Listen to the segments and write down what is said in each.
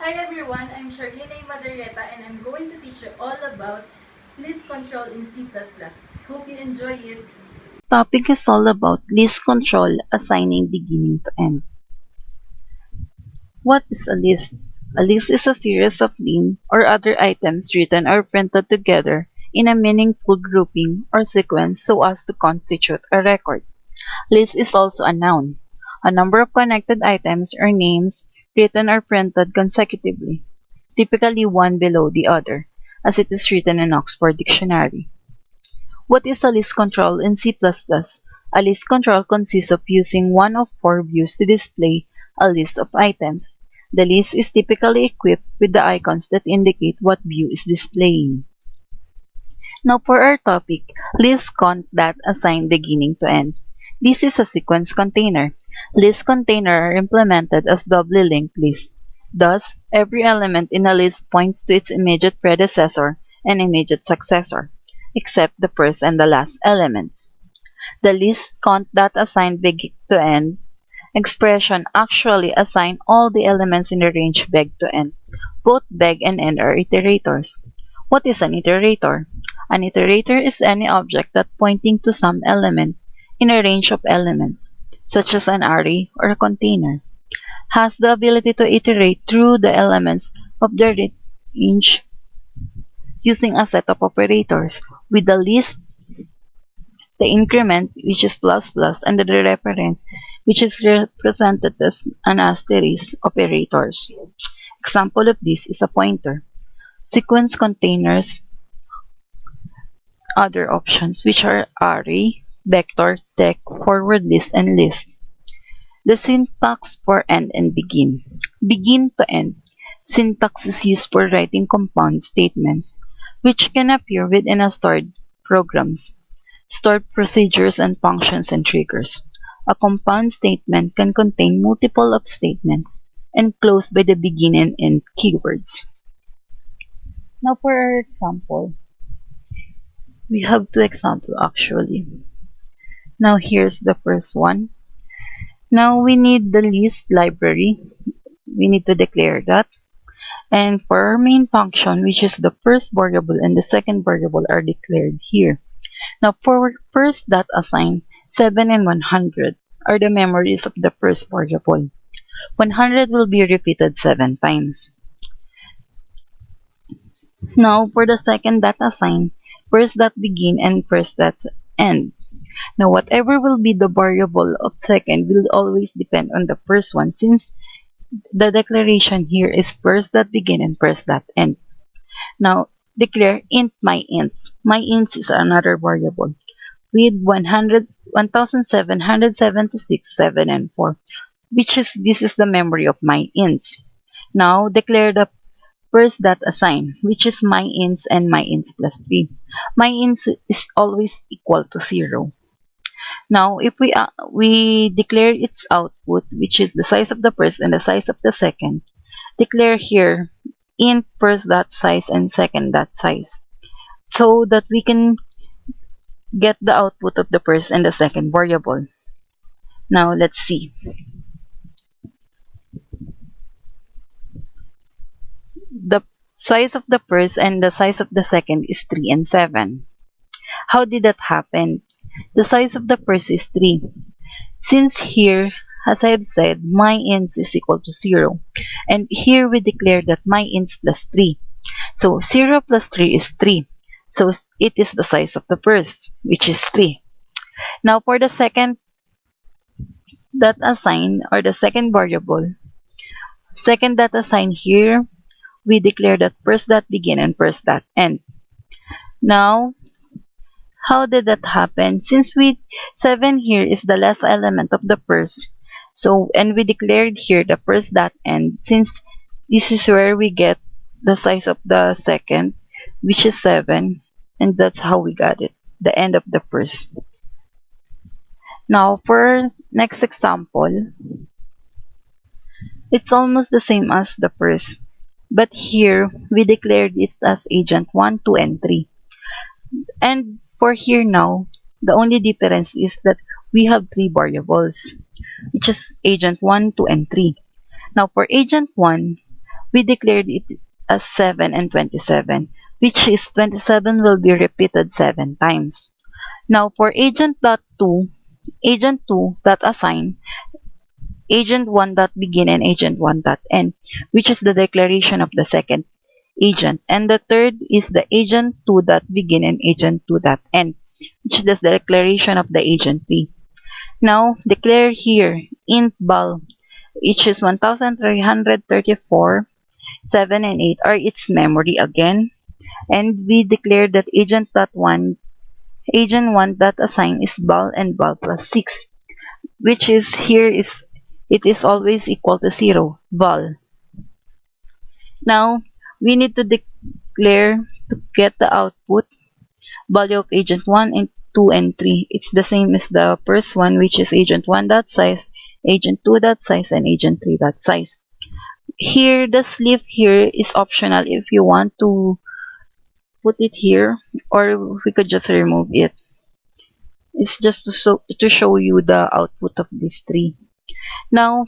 Hi everyone, I'm Charlene Madarieta and I'm going to teach you all about list control in C++. Hope you enjoy it. Topic is all about list control assigning beginning to end. What is a list? A list is a series of names or other items written or printed together in a meaningful grouping or sequence so as to constitute a record. List is also a noun, a number of connected items or names written or printed consecutively, typically one below the other, as it is written in Oxford Dictionary. What is a list control in C++? A list control consists of using one of four views to display a list of items. The list is typically equipped with the icons that indicate what view is displaying. Now for our topic, list cont that assign beginning to end. This is a sequence container. List container are implemented as doubly linked lists. Thus, every element in a list points to its immediate predecessor and immediate successor, except the first and the last elements. The list cont that assign begin to end expression actually assign all the elements in the range beg to end. Both beg and end are iterators. What is an iterator? An iterator is any object that pointing to some element in a range of elements, such as an array or a container, has the ability to iterate through the elements of the range using a set of operators, with the list, the increment, which is plus plus, and the reference, which is represented as an asterisk operators. Example of this is a pointer. Sequence containers other options, which are array, vector, text, forward list, and list. The syntax for end and begin. Begin to end. Syntax is used for writing compound statements, which can appear within a stored programs, stored procedures and functions and triggers. A compound statement can contain multiple of statements and close by the begin and end keywords. Now for our example, we have two examples actually. Now here's the first one. Now we need the list library. We need to declare that. And for our main function, which is the first variable and the second variable are declared here. Now for first dot assign, 7 and 100 are the memories of the first variable. 100 will be repeated 7 times. Now for the second dot assign, first dot begin and first dot end. Now whatever will be the variable of second will always depend on the first one, since the declaration here is first dot begin and first dot end. Now declare int my ints. My ints is another variable with 1776, 7, and 4, which is this is the memory of my ints. Now declare the first dot assign, which is my ints and my ints plus 3. My ints is always equal to 0. Now if we declare its output, which is the size of the first and the size of the second, declare here int first dot size and second dot size, so that we can get the output of the first and the second variable. Now let's see. The size of the first and the size of the second is 3 and 7. How did that happen? The size of the first is 3. Since here, as I have said, my ints is equal to 0. And here we declare that my ints plus 3. So 0 plus 3 is 3. So it is the size of the first, which is 3. Now for the second dot assign, or the second variable, second dot assign here, we declare that first dot begin and first dot end. Now, how did that happen? Since 7 here is the last element of the first, so and we declared here the first dot end, since this is where we get the size of the second, which is 7, and that's how we got it, the end of the first. Now for next example, it's almost the same as the first, but here we declared it as agent 1, 2, and 3. And for here now, the only difference is that we have 3 variables, which is agent 1, 2, and 3. Now for agent 1, we declared it as 7 and 27, which is 27 will be repeated 7 times. Now for agent.2, agent2 dot assign, agent1 dot begin, and agent1 dot end, which is the declaration of the second agent. And the third is the agent2 dot begin and agent2 dot end, which is the declaration of the agent3. Now declare here int val, which is 1334, 7 and 8 are its memory again. And we declare that agent1 dot assign is val and val plus 6, which is here is it is always equal to 0, val. Now we need to declare to get the output value of agent 1 and 2 and 3. It's the same as the first one, which is agent 1 dot size, agent 2 dot size, and agent 3 dot size. Here the sleeve here is optional if you want to put it here, or we could just remove it. It's just to show you the output of these three. Now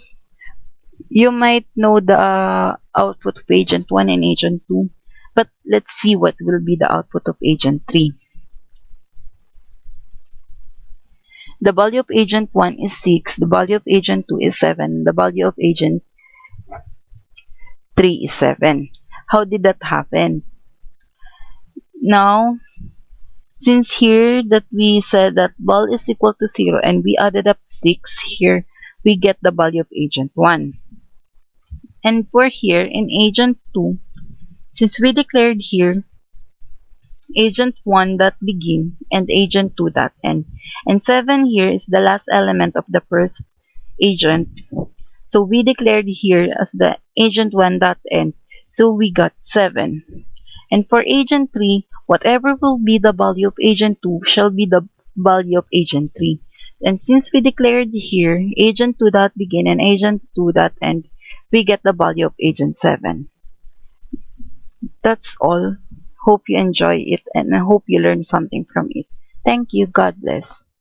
you might know the output of agent 1 and agent 2, but let's see what will be the output of agent 3. The value of agent 1 is 6, the value of agent 2 is 7, the value of agent 3 is 7. How did that happen? Now, since here that we said that val is equal to 0 and we added up 6 here, we get the value of agent 1. And for here in agent 2, since we declared here agent 1 dot begin and agent 2 dot end, and 7 here is the last element of the first agent, so we declared here as the agent 1 dot end, so we got 7. And for agent 3, whatever will be the value of agent 2 shall be the value of agent 3. And since we declared here agent 2 dot begin and agent 2 dot end, we get the value of agent 7. That's all. Hope you enjoy it and I hope you learn something from it. Thank you. God bless.